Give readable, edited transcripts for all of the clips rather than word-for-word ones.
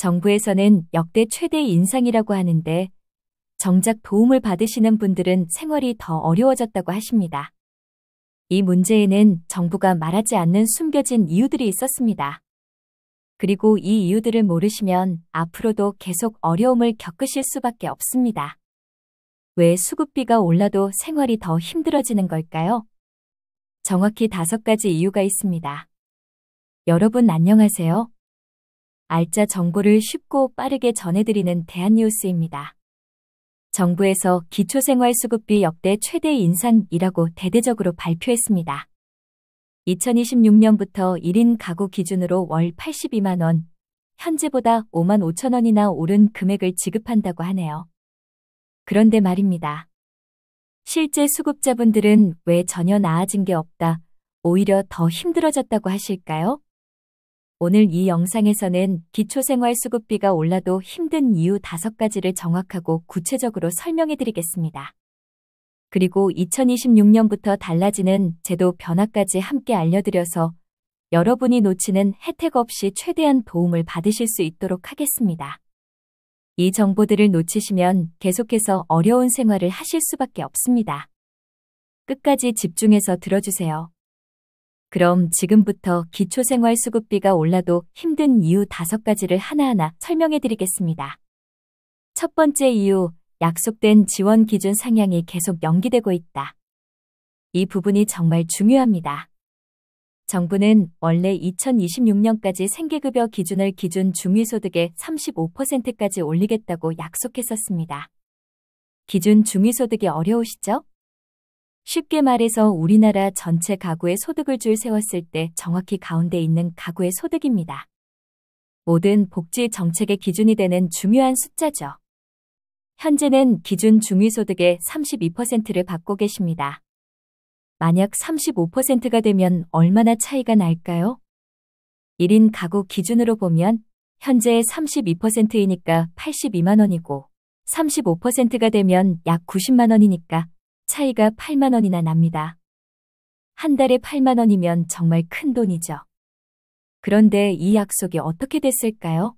정부에서는 역대 최대 인상이라고 하는데 정작 도움을 받으시는 분들은 생활이 더 어려워졌다고 하십니다. 이 문제에는 정부가 말하지 않는 숨겨진 이유들이 있었습니다. 그리고 이 이유들을 모르시면 앞으로도 계속 어려움을 겪으실 수밖에 없습니다. 왜 수급비가 올라도 생활이 더 힘들어지는 걸까요? 정확히 5가지 이유가 있습니다. 여러분 안녕하세요. 알짜 정보를 쉽고 빠르게 전해드리는 대한뉴스입니다. 정부에서 기초생활수급비 역대 최대 인상이라고 대대적으로 발표했습니다. 2026년부터 1인 가구 기준으로 월 82만 원, 현재보다 5만 5천 원이나 오른 금액을 지급한다고 하네요. 그런데 말입니다. 실제 수급자분들은 왜 전혀 나아진 게 없다, 오히려 더 힘들어졌다고 하실까요? 오늘 이 영상에서는 기초생활수급비가 올라도 힘든 이유 5가지를 정확하고 구체적으로 설명해 드리겠습니다. 그리고 2026년부터 달라지는 제도 변화까지 함께 알려드려서 여러분이 놓치는 혜택 없이 최대한 도움을 받으실 수 있도록 하겠습니다. 이 정보들을 놓치시면 계속해서 어려운 생활을 하실 수밖에 없습니다. 끝까지 집중해서 들어주세요. 그럼 지금부터 기초생활수급비가 올라도 힘든 이유 5가지를 하나하나 설명해 드리겠습니다. 첫 번째 이유, 약속된 지원 기준 상향이 계속 연기되고 있다. 이 부분이 정말 중요합니다. 정부는 원래 2026년까지 생계급여 기준을 기준 중위소득의 35%까지 올리겠다고 약속했었습니다. 기준 중위소득이 어려우시죠? 쉽게 말해서 우리나라 전체 가구의 소득을 줄 세웠을 때 정확히 가운데 있는 가구의 소득입니다. 모든 복지 정책의 기준이 되는 중요한 숫자죠. 현재는 기준 중위소득의 32%를 받고 계십니다. 만약 35%가 되면 얼마나 차이가 날까요? 1인 가구 기준으로 보면 현재의 32%이니까 82만 원이고 35%가 되면 약 90만 원이니까 차이가 8만 원이나 납니다. 한 달에 8만 원이면 정말 큰 돈이죠. 그런데 이 약속이 어떻게 됐을까요?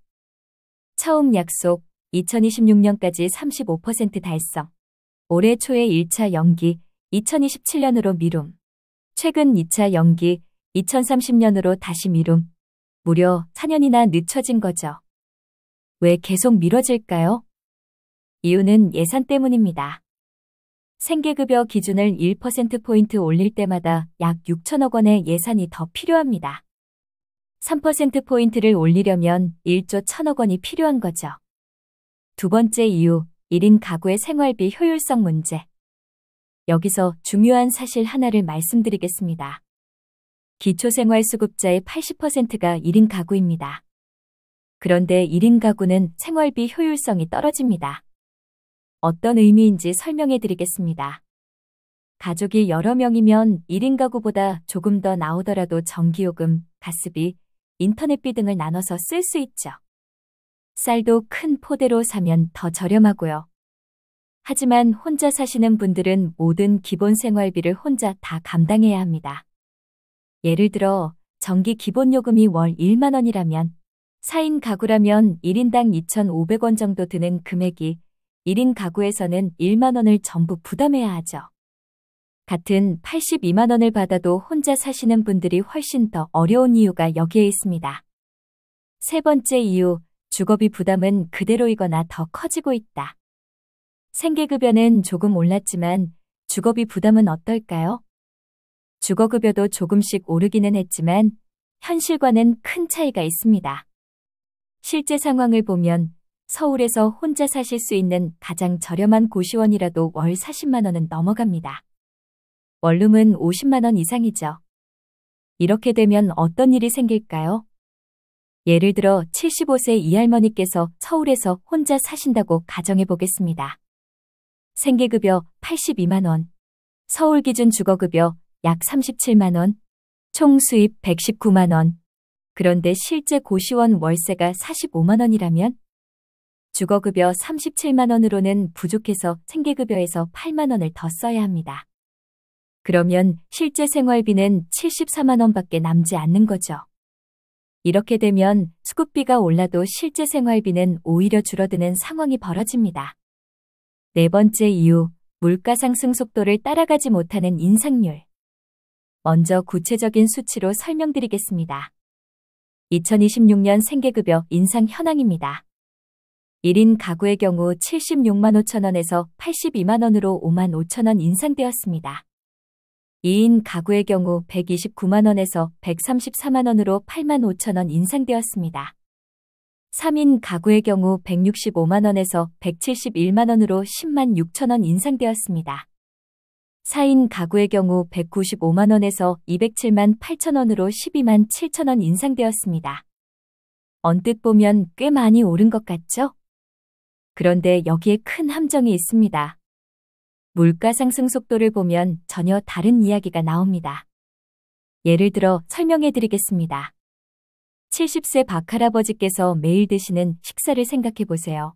처음 약속 2026년까지 35% 달성. 올해 초에 1차 연기 2027년으로 미룸. 최근 2차 연기 2030년으로 다시 미룸. 무려 4년이나 늦춰진 거죠. 왜 계속 미뤄질까요? 이유는 예산 때문입니다. 생계급여 기준을 1%포인트 올릴 때마다 약 6천억 원의 예산이 더 필요합니다. 3%포인트를 올리려면 1조 1천억 원이 필요한 거죠. 두 번째 이유, 1인 가구의 생활비 효율성 문제. 여기서 중요한 사실 하나를 말씀드리겠습니다. 기초생활수급자의 80%가 1인 가구입니다. 그런데 1인 가구는 생활비 효율성이 떨어집니다. 어떤 의미인지 설명해 드리겠습니다. 가족이 여러 명이면 1인 가구보다 조금 더 나오더라도 전기요금, 가스비, 인터넷비 등을 나눠서 쓸 수 있죠. 쌀도 큰 포대로 사면 더 저렴하고요. 하지만 혼자 사시는 분들은 모든 기본 생활비를 혼자 다 감당해야 합니다. 예를 들어 전기 기본요금이 월 1만 원이라면 4인 가구라면 1인당 2,500원 정도 드는 금액이 1인 가구에서는 1만 원을 전부 부담해야 하죠. 같은 82만 원을 받아도 혼자 사시는 분들이 훨씬 더 어려운 이유가 여기에 있습니다. 세 번째 이유, 주거비 부담은 그대로이거나 더 커지고 있다. 생계급여는 조금 올랐지만 주거비 부담은 어떨까요? 주거급여도 조금씩 오르기는 했지만 현실과는 큰 차이가 있습니다. 실제 상황을 보면 서울에서 혼자 사실 수 있는 가장 저렴한 고시원이라도 월 40만 원은 넘어갑니다. 원룸은 50만 원 이상이죠. 이렇게 되면 어떤 일이 생길까요? 예를 들어 75세 이 할머니께서 서울에서 혼자 사신다고 가정해 보겠습니다. 생계급여 82만 원, 서울 기준 주거급여 약 37만 원, 총 수입 119만 원. 그런데 실제 고시원 월세가 45만 원이라면 주거급여 37만 원으로는 부족해서 생계급여에서 8만 원을 더 써야 합니다. 그러면 실제 생활비는 74만 원밖에 남지 않는 거죠. 이렇게 되면 수급비가 올라도 실제 생활비는 오히려 줄어드는 상황이 벌어집니다. 네 번째 이유, 물가 상승 속도를 따라가지 못하는 인상률. 먼저 구체적인 수치로 설명드리겠습니다. 2026년 생계급여 인상 현황입니다. 1인 가구의 경우 76만 5천 원에서 82만 원으로 5만 5천 원 인상되었습니다. 2인 가구의 경우 129만 원에서 134만 원으로 8만 5천 원 인상되었습니다. 3인 가구의 경우 165만 원에서 171만 원으로 10만 6천 원 인상되었습니다. 4인 가구의 경우 195만 원에서 207만 8천 원으로 12만 7천 원 인상되었습니다. 언뜻 보면 꽤 많이 오른 것 같죠? 그런데 여기에 큰 함정이 있습니다. 물가 상승 속도를 보면 전혀 다른 이야기가 나옵니다. 예를 들어 설명해 드리겠습니다. 70세 박할아버지께서 매일 드시는 식사를 생각해 보세요.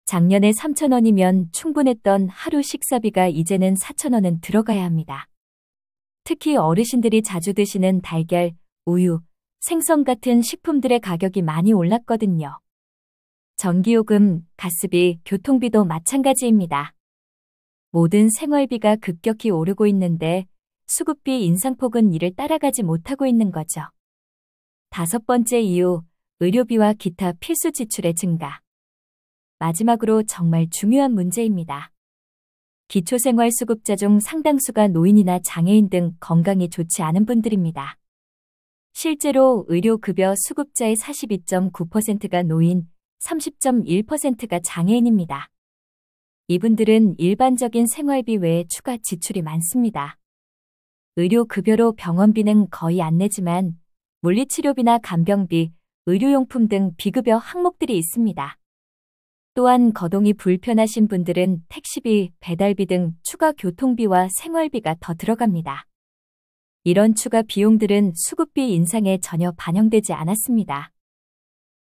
작년에 3,000원이면 충분했던 하루 식사비가 이제는 4,000원은 들어가야 합니다. 특히 어르신들이 자주 드시는 달걀, 우유, 생선 같은 식품들의 가격이 많이 올랐거든요. 전기요금, 가스비, 교통비도 마찬가지입니다. 모든 생활비가 급격히 오르고 있는데 수급비 인상폭은 이를 따라가지 못하고 있는 거죠. 다섯 번째 이유, 의료비와 기타 필수 지출의 증가. 마지막으로 정말 중요한 문제입니다. 기초생활수급자 중 상당수가 노인이나 장애인 등 건강이 좋지 않은 분들입니다. 실제로 의료급여 수급자의 42.9%가 노인, 30.1%가 장애인입니다. 이분들은 일반적인 생활비 외에 추가 지출이 많습니다. 의료급여로 병원비는 거의 안 내지만 물리치료비나 간병비, 의료용품 등 비급여 항목들이 있습니다. 또한 거동이 불편하신 분들은 택시비, 배달비 등 추가 교통비와 생활비가 더 들어갑니다. 이런 추가 비용들은 수급비 인상에 전혀 반영되지 않았습니다.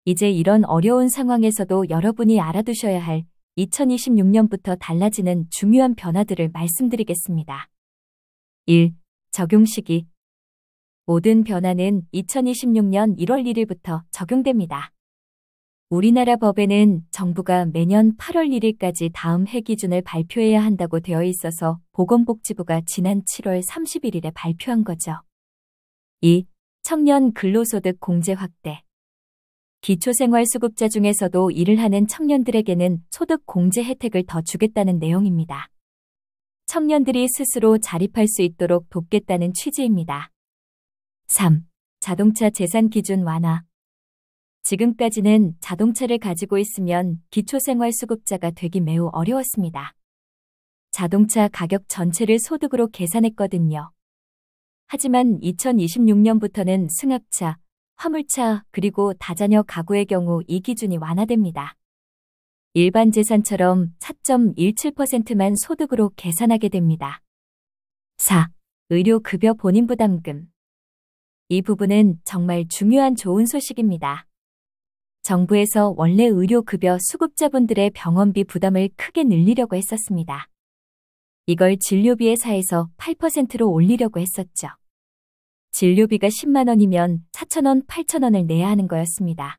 이제 이런 어려운 상황에서도 여러분이 알아두셔야 할 2026년부터 달라지는 중요한 변화들을 말씀드리겠습니다. 1. 적용 시기. 모든 변화는 2026년 1월 1일부터 적용됩니다. 우리나라 법에는 정부가 매년 8월 1일까지 다음 해 기준을 발표해야 한다고 되어 있어서 보건복지부가 지난 7월 31일에 발표한 거죠. 2. 청년 근로소득 공제 확대. 기초생활수급자 중에서도 일을 하는 청년들에게는 소득 공제 혜택을 더 주겠다는 내용입니다. 청년들이 스스로 자립할 수 있도록 돕겠다는 취지입니다. 3. 자동차 재산 기준 완화. 지금까지는 자동차를 가지고 있으면 기초생활수급자가 되기 매우 어려웠습니다. 자동차 가격 전체를 소득으로 계산했거든요. 하지만 2026년부터는 승합차, 화물차 그리고 다자녀 가구의 경우 이 기준이 완화됩니다. 일반 재산처럼 4.17%만 소득으로 계산하게 됩니다. 4. 의료급여 본인부담금. 이 부분은 정말 중요한 좋은 소식입니다. 정부에서 원래 의료급여 수급자분들의 병원비 부담을 크게 늘리려고 했었습니다. 이걸 진료비의 4에서 8%로 올리려고 했었죠. 진료비가 10만 원이면 4,000원, 8,000원을 내야 하는 거였습니다.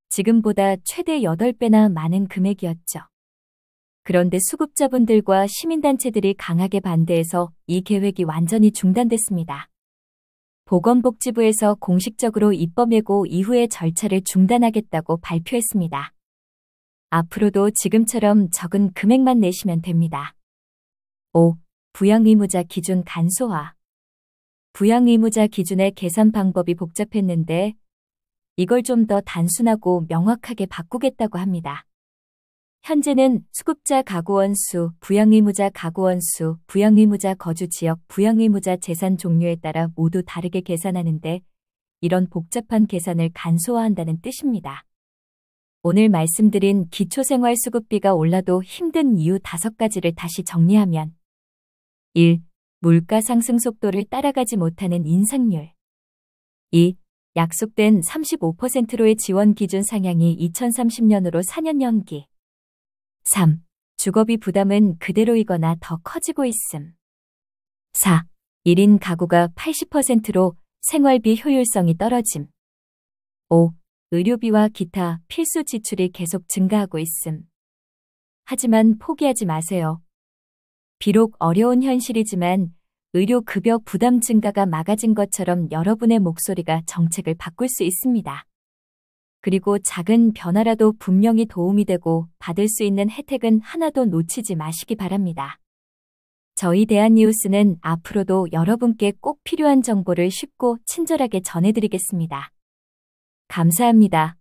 지금보다 최대 8배나 많은 금액이었죠. 그런데 수급자분들과 시민단체들이 강하게 반대해서 이 계획이 완전히 중단됐습니다. 보건복지부에서 공식적으로 입법 예고 이후의 절차를 중단하겠다고 발표했습니다. 앞으로도 지금처럼 적은 금액만 내시면 됩니다. 5. 부양의무자 기준 간소화. 부양의무자 기준의 계산 방법이 복잡했는데 이걸 좀 더 단순하고 명확하게 바꾸겠다고 합니다. 현재는 수급자 가구원 수, 부양의무자 가구원 수, 부양의무자 거주 지역, 부양의무자 재산 종류에 따라 모두 다르게 계산하는데 이런 복잡한 계산을 간소화한다는 뜻입니다. 오늘 말씀드린 기초생활수급비가 올라도 힘든 이유 5가지를 다시 정리하면 1. 물가 상승 속도를 따라가지 못하는 인상률. 2. 약속된 35%로의 지원 기준 상향이 2030년으로 4년 연기. 3. 주거비 부담은 그대로이거나 더 커지고 있음. 4. 1인 가구가 80%로 생활비 효율성이 떨어짐. 5. 의료비와 기타 필수 지출이 계속 증가하고 있음. 하지만 포기하지 마세요. 비록 어려운 현실이지만 의료급여 부담 증가가 막아진 것처럼 여러분의 목소리가 정책을 바꿀 수 있습니다. 그리고 작은 변화라도 분명히 도움이 되고 받을 수 있는 혜택은 하나도 놓치지 마시기 바랍니다. 저희 대한뉴스는 앞으로도 여러분께 꼭 필요한 정보를 쉽고 친절하게 전해드리겠습니다. 감사합니다.